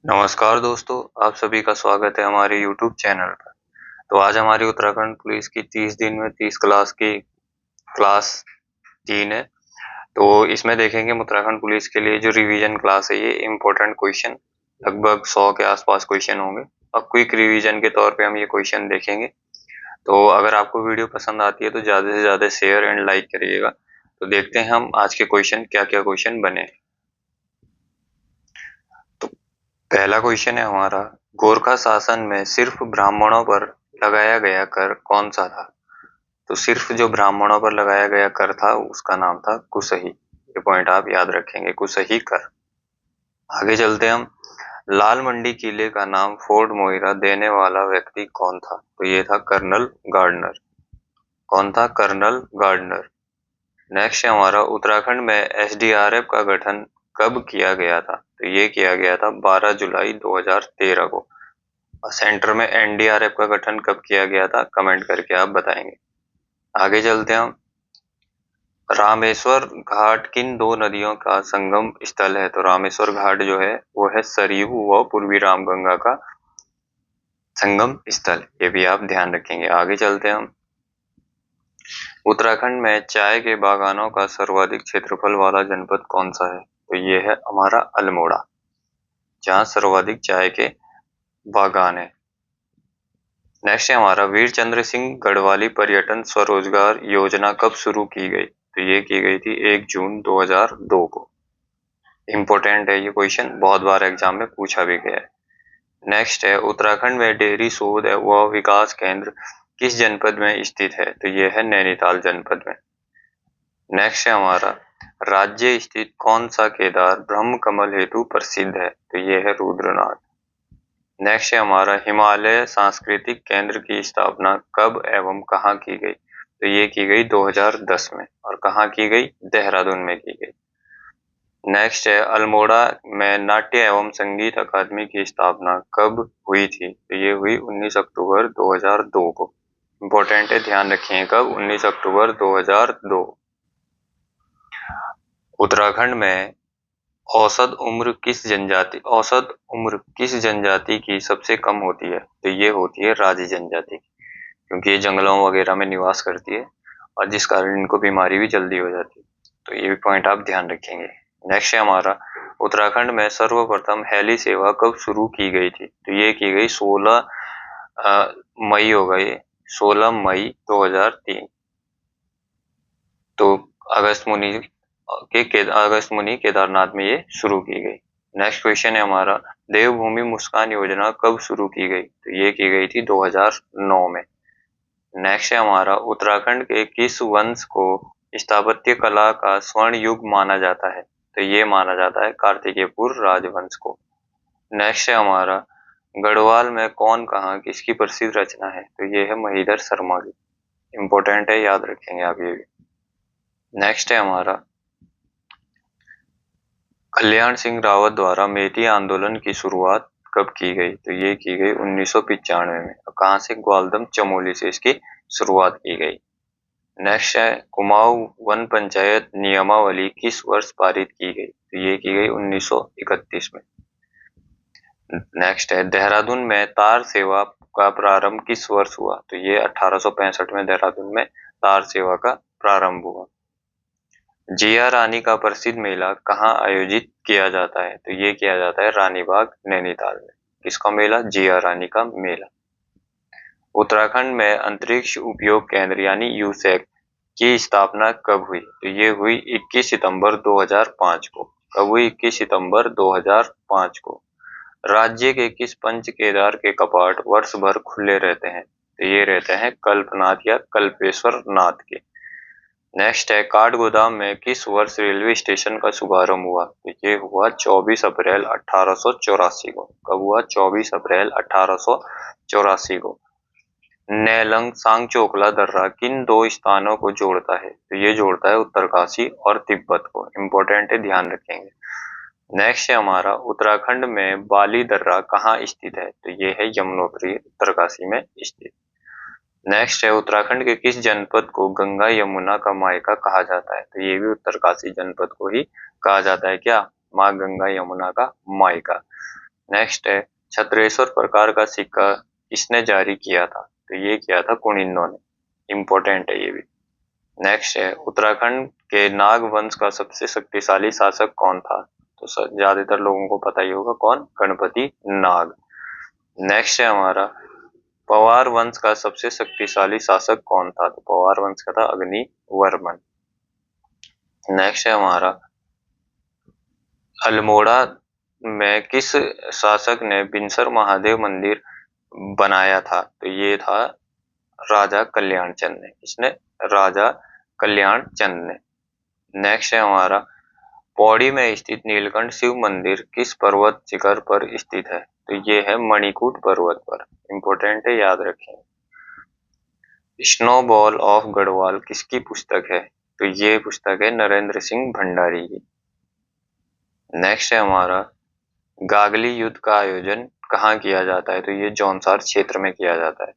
नमस्कार दोस्तों, आप सभी का स्वागत है हमारे YouTube चैनल पर। तो आज हमारी उत्तराखंड पुलिस की 30 दिन में 30 क्लास की क्लास 3 है। तो इसमें देखेंगे हम उत्तराखंड पुलिस के लिए जो रिवीजन क्लास है, ये इम्पोर्टेंट क्वेश्चन लगभग 100 के आसपास क्वेश्चन होंगे और क्विक रिवीजन के तौर पे हम ये क्वेश्चन देखेंगे। तो अगर आपको वीडियो पसंद आती है तो ज़्यादा से ज़्यादा शेयर एंड लाइक करिएगा। तो देखते हैं हम आज के क्वेश्चन क्या-क्या क्वेश्चन बने। तो पहला क्वेश्चन है हमारा, गोरखा शासन में सिर्फ ब्राह्मणों पर लगाया गया कर कौन सा था? तो सिर्फ जो ब्राह्मणों पर लगाया गया कर था उसका नाम था कुसही। ये पॉइंट आप याद रखेंगे, कुसही कर। आगे चलते हम, लाल मंडी किले का नाम फोर्ट मोइरा देने वाला व्यक्ति कौन था? तो ये था कर्नल गार्डनर। कौन था? Colonel gardener. नेक्स्ट है हमारा, उत्तराखंड में एसडीआरएफ का गठन कब किया गया था? तो ये किया गया था 12 जुलाई 2013 को। और सेंटर में एनडीआरएफ का गठन कब किया गया था? कमेंट करके आप बताएंगे। आगे चलते हैं हम, रामेश्वर घाट किन दो नदियों का संगम स्थल है? तो रामेश्वर घाट जो है वो है सरयू व पूर्वी रामगंगा का संगम स्थल। ये भी आप ध्यान रखेंगे। आगे चलते हैं हम, उत्तराखंड में चाय के बागानों का सर्वाधिक क्षेत्रफल वाला जनपद कौन सा है? तो ये है हमारा अल्मोड़ा, जहाँ सर्वाधिक चाय के बागान है। नेक्स्ट है हमारा, वीर चंद्र सिंह गढ़वाली पर्यटन स्वरोजगार योजना कब शुरू की गई? तो ये की गई थी 1 जून 2002 को। इम्पोर्टेंट है ये क्वेश्चन, बहुत बार एग्जाम में पूछा भी गया है। नेक्स्ट है, उत्तराखंड में डेयरी शोध व विकास केंद्र किस जनपद में स्थित है? तो ये है नैनीताल जनपद में। नेक्स्ट है हमारा, राज्य स्थित कौन सा केदार ब्रह्म कमल हेतु प्रसिद्ध है? तो ये है रुद्रनाथ। नेक्स्ट है हमारा, हिमालय सांस्कृतिक केंद्र की स्थापना कब एवं कहाँ की गई? तो ये की गई 2010 में। और कहाँ की गई? देहरादून में की गई। नेक्स्ट है, अल्मोड़ा में नाट्य एवं संगीत अकादमी की स्थापना कब हुई थी? तो ये हुई 19 अक्टूबर 2002 को। इम्पोर्टेंट है, ध्यान रखिए कब, 19 अक्टूबर 2002। उत्तराखंड में औसत उम्र किस जनजाति की सबसे कम होती है? तो ये होती है राजी जनजाति की, क्योंकि ये जंगलों वगैरह में निवास करती है और जिस कारण इनको बीमारी भी जल्दी हो जाती है। तो ये भी पॉइंट आप ध्यान रखेंगे। नेक्स्ट है हमारा, उत्तराखंड में सर्वप्रथम हेली सेवा कब शुरू की गई थी? तो ये की गई 16 मई होगा ये, 16 मई 2003। तो अगस्त मुनि केदारनाथ में ये शुरू की गई। नेक्स्ट क्वेश्चन है हमारा, देवभूमि मुस्कान योजना कब शुरू की गई? तो ये की गई थी 2009 में। नेक्स्ट है हमारा, उत्तराखंड के किस वंश को स्थापत्य कला का स्वर्ण युग माना जाता है? तो ये माना जाता है कार्तिकेयपुर राजवंश को। नेक्स्ट है हमारा, गढ़वाल में कौन कहाँ किसकी प्रसिद्ध रचना है? तो ये है महिधर शर्मा की। इम्पोर्टेंट है, याद रखेंगे आप ये भी। नेक्स्ट है हमारा, कल्याण सिंह रावत द्वारा मेटी आंदोलन की शुरुआत कब की गई? तो ये की गई 1995 में। और कहाँ से? ग्वालदम चमोली से इसकी शुरुआत की गई। नेक्स्ट है, कुमाऊं वन पंचायत नियमावली किस वर्ष पारित की गई? तो ये की गई 1931 में। नेक्स्ट है, देहरादून में तार सेवा का प्रारंभ किस वर्ष हुआ? तो ये 1865 में देहरादून में तार सेवा का प्रारंभ हुआ। जिया रानी का प्रसिद्ध मेला कहाँ आयोजित किया जाता है? तो ये किया जाता है रानीबाग नैनीताल में। किसका मेला? जिया रानी का मेला। उत्तराखंड में अंतरिक्ष उपयोग केंद्र यानी यूसैक की स्थापना कब हुई? तो ये हुई 21 सितंबर 2005 को। कब हुई? 21 सितंबर 2005 को। राज्य के किस पंच केदार के कपाट वर्ष भर खुले रहते हैं? तो ये रहते हैं कल्पनाथ या कल्पेश्वर नाथ के। नेक्स्ट है, काठगोदाम में किस वर्ष रेलवे स्टेशन का शुभारंभ हुआ? तो ये हुआ 24 अप्रैल 1884 को। कब हुआ? 24 अप्रैल 1884 को। नेलंग सांगचोकला दर्रा किन दो स्थानों को जोड़ता है? तो ये जोड़ता है उत्तरकाशी और तिब्बत को। इम्पोर्टेंट है, ध्यान रखेंगे। नेक्स्ट है हमारा, उत्तराखंड में बाली दर्रा कहाँ स्थित है? तो ये है यमुनोत्री, उत्तरकाशी में स्थित। नेक्स्ट है, उत्तराखंड के किस जनपद को गंगा यमुना का मायका कहा जाता है? तो ये भी उत्तरकाशी जनपद को ही कहा जाता है। क्या? माँ गंगा यमुना का मायका। नेक्स्ट है छत्रेश्वर प्रकार का सिक्का किसने जारी किया था, तो ये किया था कुनिंदो ने, इम्पोर्टेंट है ये भी। नेक्स्ट है उत्तराखंड के नाग वंश का सबसे शक्तिशाली शासक कौन था, तो ज्यादातर लोगों को पता ही होगा कौन, गणपति नाग। नेक्स्ट है हमारा पवार वंश का सबसे शक्तिशाली शासक कौन था, तो पवार वंश का था अग्निवर्मन। नेक्स्ट है हमारा अल्मोड़ा में किस शासक ने बिनसर महादेव मंदिर बनाया था, तो ये था राजा कल्याण चंद ने। किसने, राजा कल्याण चंद ने। नेक्स्ट है हमारा पौड़ी में स्थित नीलकंठ शिव मंदिर किस पर्वत शिखर पर स्थित है, तो ये है मणिकूट पर्वत पर, इंपॉर्टेंट है, याद रखें। स्नोबॉल ऑफ गढ़वाल किसकी पुस्तक है, तो ये पुस्तक है नरेंद्र सिंह भंडारी की। नेक्स्ट है हमारा गागली युद्ध का आयोजन कहाँ किया जाता है, तो ये जौनसार क्षेत्र में किया जाता है।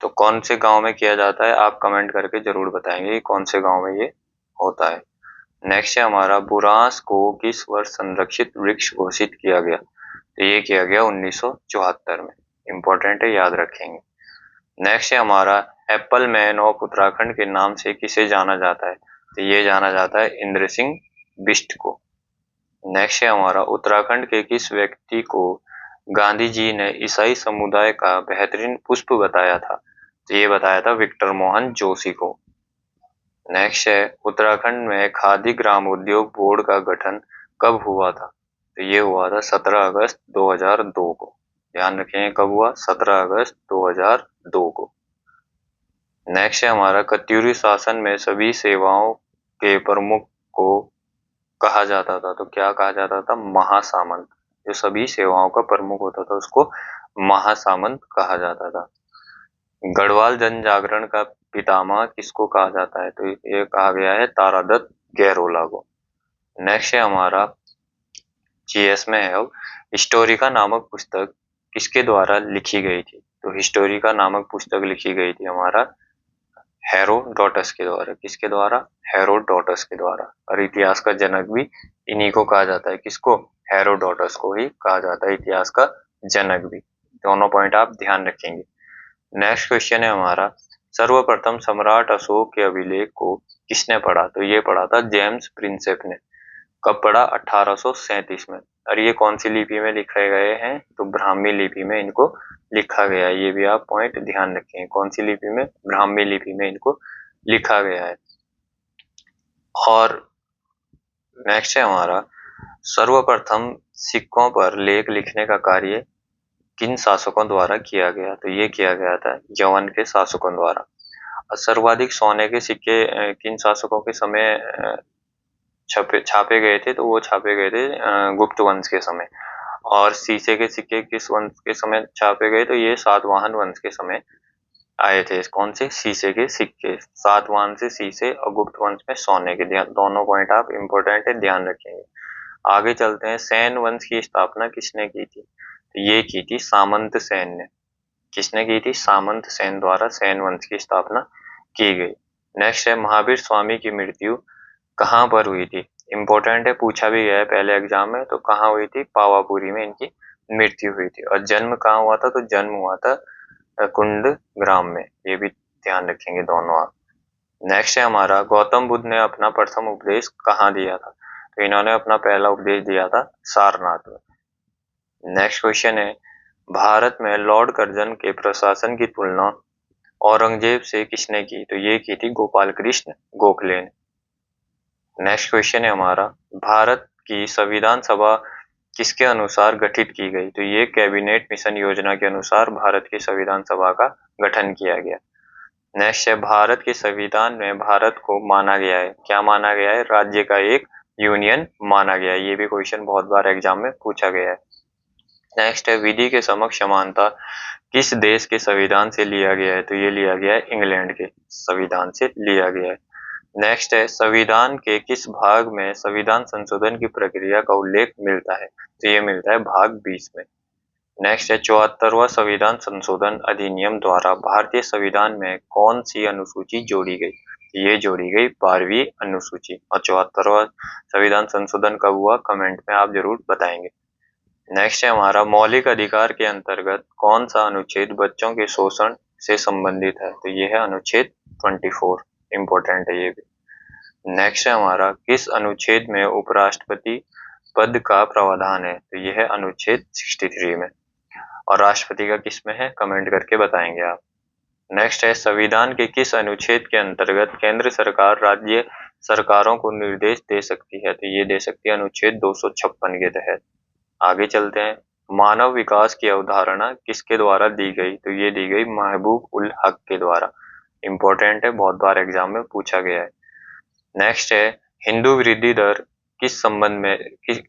तो कौन से गांव में किया जाता है, आप कमेंट करके जरूर बताएंगे कि कौन से गांव में ये होता है। नेक्स्ट है हमारा बुरांस को किस वर्ष संरक्षित वृक्ष घोषित किया गया, तो ये किया गया 1974 में, इंपॉर्टेंट है, याद रखेंगे। नेक्स्ट है हमारा एप्पल मैन ऑफ उत्तराखंड के नाम से किसे जाना जाता है, तो ये जाना जाता है इंद्र सिंह बिष्ट को। नेक्स्ट है हमारा उत्तराखंड के किस व्यक्ति को गांधी जी ने ईसाई समुदाय का बेहतरीन पुष्प बताया था, तो ये बताया था विक्टर मोहन जोशी को। नेक्स्ट है उत्तराखंड में खादी ग्राम उद्योग बोर्ड का गठन कब हुआ था, तो ये हुआ था 17 अगस्त 2002 को, ध्यान रखें कब हुआ, 17 अगस्त 2002 को। नेक्स्ट है हमारा कत्यूरी शासन में सभी सेवाओं के प्रमुख को कहा जाता था, तो क्या कहा जाता था, महासामंत। जो सभी सेवाओं का प्रमुख होता था उसको महासामंत कहा जाता था। गढ़वाल जन जागरण का पितामह किसको कहा जाता है, तो ये कहा गया है तारादत्त गैरोला को। नेक्स्ट है हमारा जीएस में है अब हिस्टोरिका नामक पुस्तक किसके द्वारा लिखी गई थी, तो हिस्टोरिका नामक पुस्तक लिखी गई थी हमारा हेरोडोटस के द्वारा। किसके द्वारा, हेरोडोटस के द्वारा। और इतिहास का जनक भी इन्हीं को कहा जाता है, किसको, हेरोडोटस को ही कहा जाता है इतिहास का जनक भी। दोनों पॉइंट आप ध्यान रखेंगे। नेक्स्ट क्वेश्चन है हमारा सर्वप्रथम सम्राट अशोक के अभिलेख को किसने पढ़ा, तो ये पढ़ा था जेम्स प्रिंसेप ने। कब पढ़ा, 1837 में। और ये कौन सी लिपि में लिखे गए हैं, तो ब्राह्मी लिपि में इनको लिखा गया है। ये भी आप पॉइंट ध्यान रखें, कौन सी लिपि में, ब्राह्मी लिपि में इनको लिखा गया है। और नेक्स्ट है हमारा सर्वप्रथम सिक्कों पर लेख लिखने का कार्य किन शासकों द्वारा किया गया, तो ये किया गया था यवन के शासकों द्वारा। और सर्वाधिक सोने के सिक्के किन शासकों के समय छापे गए थे, तो वो छापे गए थे गुप्त वंश के समय। और शीशे के सिक्के किस वंश के समय छापे गए, तो ये सातवाहन वंश के समय आए थे। कौन से, शीशे के सिक्के, सातवाहन से शीशे और गुप्त वंश में सोने के। दोनों पॉइंट आप इम्पोर्टेंट है, ध्यान रखेंगे। आगे चलते हैं, सैन वंश की स्थापना किसने की थी, तो ये की थी सामंत सेन ने। किसने की थी, सामंत सेन द्वारा सैन वंश की स्थापना की गई। नेक्स्ट है महावीर स्वामी की मृत्यु कहाँ पर हुई थी, इंपॉर्टेंट है, पूछा भी गया है पहले एग्जाम में। तो कहाँ हुई थी, पावापुरी में इनकी मृत्यु हुई थी। और जन्म कहाँ हुआ था, तो जन्म हुआ था कुंड ग्राम में। ये भी ध्यान रखेंगे दोनों आप। नेक्स्ट है हमारा गौतम बुद्ध ने अपना प्रथम उपदेश कहाँ दिया था, तो इन्होंने अपना पहला उपदेश दिया था सारनाथ में। नेक्स्ट क्वेश्चन है भारत में लॉर्ड कर्जन के प्रशासन की तुलना औरंगजेब से किसने की, तो ये की थी गोपाल कृष्ण गोखले ने। नेक्स्ट क्वेश्चन है हमारा भारत की संविधान सभा किसके अनुसार गठित की गई, तो ये कैबिनेट मिशन योजना के अनुसार भारत की संविधान सभा का गठन किया गया। नेक्स्ट है भारत के संविधान में भारत को माना गया है, क्या माना गया है, राज्य का एक यूनियन माना गया है। ये भी क्वेश्चन बहुत बार एग्जाम में पूछा गया है। नेक्स्ट है विधि के समक्ष समानता किस देश के संविधान से लिया गया है, तो ये लिया गया है इंग्लैंड के संविधान से लिया गया है। नेक्स्ट है संविधान के किस भाग में संविधान संशोधन की प्रक्रिया का उल्लेख मिलता है, तो ये मिलता है भाग 20 में। नेक्स्ट है 74वां संविधान संशोधन अधिनियम द्वारा भारतीय संविधान में कौन सी अनुसूची जोड़ी गई, ये जोड़ी गई 12वीं अनुसूची। और 74वां संविधान संशोधन कब हुआ, कमेंट में आप जरूर बताएंगे। नेक्स्ट है हमारा मौलिक अधिकार के अंतर्गत कौन सा अनुच्छेद बच्चों के शोषण से संबंधित है, तो ये है अनुच्छेद 24। इम्पोर्टेंट है ये भी। नेक्स्ट है हमारा किस अनुच्छेद में उपराष्ट्रपति पद का प्रावधान है, तो यह है अनुच्छेद 63 में। और राष्ट्रपति का किस में है, कमेंट करके बताएंगे आप। नेक्स्ट है संविधान के किस अनुच्छेद के अंतर्गत केंद्र सरकार राज्य सरकारों को निर्देश दे सकती है, तो ये दे सकती है अनुच्छेद 256 के तहत। आगे चलते हैं। मानव विकास की अवधारणा किसके द्वारा दी गई, तो ये दी गई महबूब उल हक के द्वारा। इंपॉर्टेंट है, बहुत बार एग्जाम में पूछा गया है। नेक्स्ट है हिंदू वृद्धि दर किस संबंध में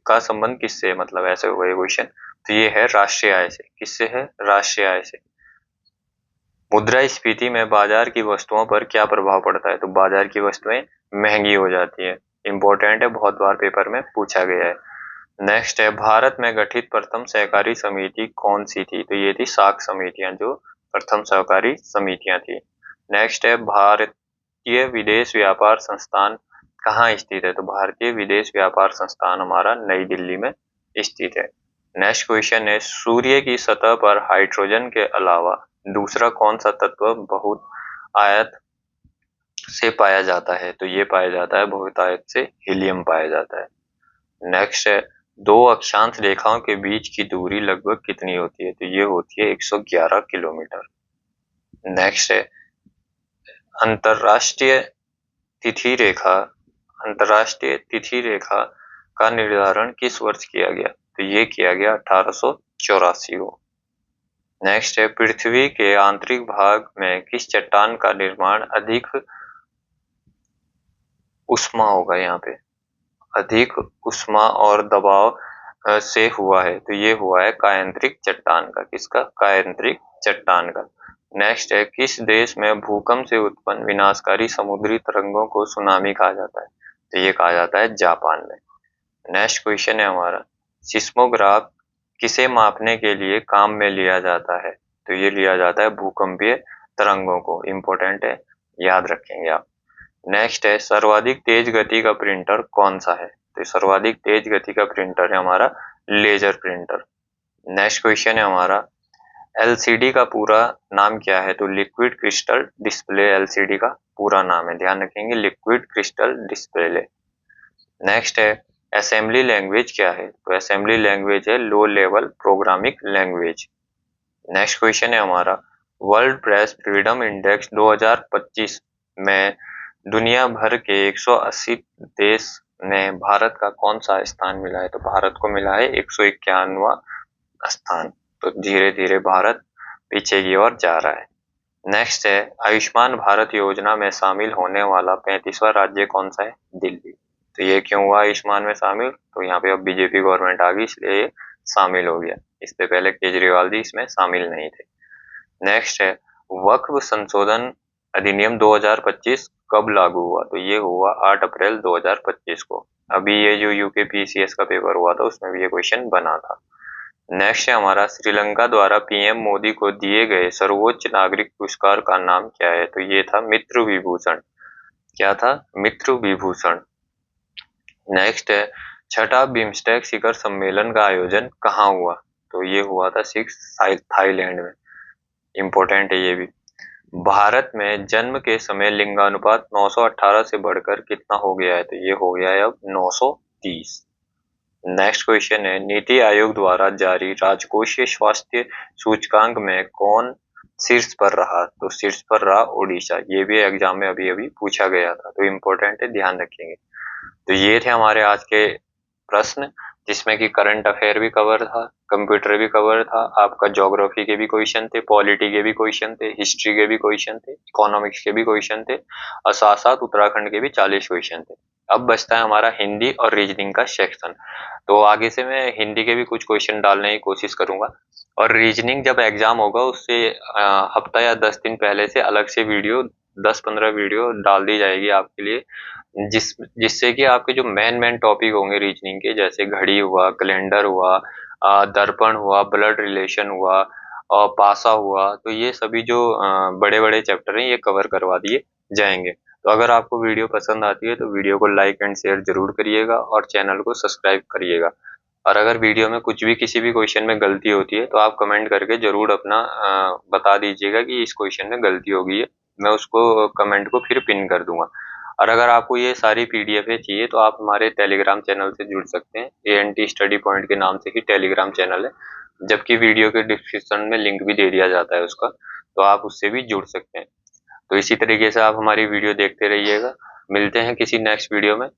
का संबंध किससे, मतलब ऐसे हुआ ये क्वेश्चन, तो ये है राष्ट्रीय आय से। किससे है, राष्ट्रीय आय से। मुद्रास्फीति में बाजार की वस्तुओं पर क्या प्रभाव पड़ता है, तो बाजार की वस्तुएं महंगी हो जाती है। इंपॉर्टेंट है, बहुत बार पेपर में पूछा गया है। नेक्स्ट है भारत में गठित प्रथम सहकारी समिति कौन सी थी, तो ये थी साख समितियां, जो प्रथम सहकारी समितियां थी। नेक्स्ट है भारतीय विदेश व्यापार संस्थान कहाँ स्थित है, तो भारतीय विदेश व्यापार संस्थान हमारा नई दिल्ली में स्थित है। नेक्स्ट क्वेश्चन है सूर्य की सतह पर हाइड्रोजन के अलावा दूसरा कौन सा तत्व बहुत आयत से पाया जाता है, तो ये पाया जाता है बहुत आयत से हीलियम पाया जाता है। नेक्स्ट है दो अक्षांश रेखाओं के बीच की दूरी लगभग कितनी होती है, तो ये होती है 111 किलोमीटर। नेक्स्ट है अंतरराष्ट्रीय तिथि रेखा अंतरराष्ट्रीय तिथि रेखा का निर्धारण किस वर्ष किया गया, तो ये किया गया 1884 को। नेक्स्ट है पृथ्वी के आंतरिक भाग में किस चट्टान का निर्माण अधिक उष्मा होगा, यहाँ पे अधिक उष्मा और दबाव से हुआ है, तो ये हुआ है कायांतरिक चट्टान का। किसका, कायांतरिक चट्टान का। नेक्स्ट है किस देश में भूकंप से उत्पन्न विनाशकारी समुद्री तरंगों को सुनामी कहा जाता है, तो ये कहा जाता है जापान में। नेक्स्ट क्वेश्चन है हमारा सिस्मोग्राफ किसे मापने के लिए काम में लिया जाता है, तो ये लिया जाता है भूकंपीय तरंगों को। इंपॉर्टेंट है, याद रखेंगे आप। नेक्स्ट है सर्वाधिक तेज गति का प्रिंटर कौन सा है, तो सर्वाधिक तेज गति का प्रिंटर है हमारा लेजर प्रिंटर। नेक्स्ट क्वेश्चन है हमारा एलसीडी का पूरा नाम क्या है, तो लिक्विड क्रिस्टल डिस्प्ले एलसीडी का पूरा नाम है, ध्यान रखेंगे लिक्विड क्रिस्टल डिस्प्ले। नेक्स्ट है असेंबली लैंग्वेज क्या है, तो असेंबली लैंग्वेज है low level programming language. Next question है हमारा वर्ल्ड प्रेस फ्रीडम इंडेक्स 2025 में दुनिया भर के 180 देश में भारत का कौन सा स्थान मिला है, तो भारत को मिला है 151वां स्थान। तो धीरे धीरे भारत पीछे की ओर जा रहा है। नेक्स्ट है आयुष्मान भारत योजना में शामिल होने वाला 35वां राज्य कौन सा है, दिल्ली। तो ये क्यों हुआ आयुष्मान में शामिल, तो यहाँ पे अब बीजेपी गवर्नमेंट आ गई इसलिए शामिल हो गया, इससे पहले केजरीवाल जी इसमें शामिल नहीं थे। नेक्स्ट है वक्फ संशोधन अधिनियम 2025 कब लागू हुआ, तो ये हुआ 8 अप्रैल 2025 को। अभी ये जो यूकेपीसीएस का पेपर हुआ था उसमें भी ये क्वेश्चन बना था। नेक्स्ट है हमारा श्रीलंका द्वारा पीएम मोदी को दिए गए सर्वोच्च नागरिक पुरस्कार का नाम क्या है, तो ये था मित्र विभूषण। क्या था, मित्र विभूषण। नेक्स्ट है छठा बिम्स्टेक शिखर सम्मेलन का आयोजन कहाँ हुआ, तो ये हुआ था थाईलैंड में। इंपॉर्टेंट है ये भी। भारत में जन्म के समय लिंगानुपात 918 से बढ़कर कितना हो गया है, तो ये हो गया है अब 930। नेक्स्ट क्वेश्चन है नीति आयोग द्वारा जारी राजकोषीय स्वास्थ्य सूचकांक में कौन शीर्ष पर रहा, तो शीर्ष पर रहा ओडिशा। ये भी एग्जाम में अभी अभी पूछा गया था, तो इम्पोर्टेंट है, ध्यान रखेंगे। तो ये थे हमारे आज के प्रश्न, जिसमें कि करंट अफेयर भी कवर था, कंप्यूटर भी कवर था, आपका ज्योग्राफी के भी क्वेश्चन थे, पॉलिटी के भी क्वेश्चन थे, हिस्ट्री के भी क्वेश्चन थे, इकोनॉमिक्स के भी क्वेश्चन थे, और साथ साथ उत्तराखंड के भी 40 क्वेश्चन थे। अब बचता है हमारा हिंदी और रीजनिंग का सेक्शन। तो आगे से मैं हिंदी के भी कुछ क्वेश्चन डालने की कोशिश करूंगा, और रीजनिंग जब एग्जाम होगा उससे हफ्ता या 10 दिन पहले से अलग से वीडियो 10-15 वीडियो डाल दी जाएगी आपके लिए, जिससे कि आपके जो मेन टॉपिक होंगे रीजनिंग के, जैसे घड़ी हुआ, कैलेंडर हुआ, दर्पण हुआ, ब्लड रिलेशन हुआ और पासा हुआ, तो ये सभी जो बड़े बड़े चैप्टर हैं ये कवर करवा दिए जाएंगे। तो अगर आपको वीडियो पसंद आती है तो वीडियो को लाइक एंड शेयर जरूर करिएगा और चैनल को सब्सक्राइब करिएगा। और अगर वीडियो में कुछ भी किसी भी क्वेश्चन में गलती होती है तो आप कमेंट करके जरूर अपना बता दीजिएगा कि इस क्वेश्चन में गलती हो गई है, मैं उसको कमेंट को फिर पिन कर दूंगा। और अगर आपको ये सारी पीडीएफ चाहिए तो आप हमारे टेलीग्राम चैनल से जुड़ सकते हैं, एएनटी स्टडी पॉइंट के नाम से ही टेलीग्राम चैनल है, जबकि वीडियो के डिस्क्रिप्शन में लिंक भी दे दिया जाता है उसका, तो आप उससे भी जुड़ सकते हैं। तो इसी तरीके से आप हमारी वीडियो देखते रहिएगा। मिलते हैं किसी नेक्स्ट वीडियो में,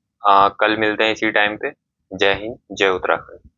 कल मिलते हैं इसी टाइम पे। जय हिंद, जय उत्तराखंड।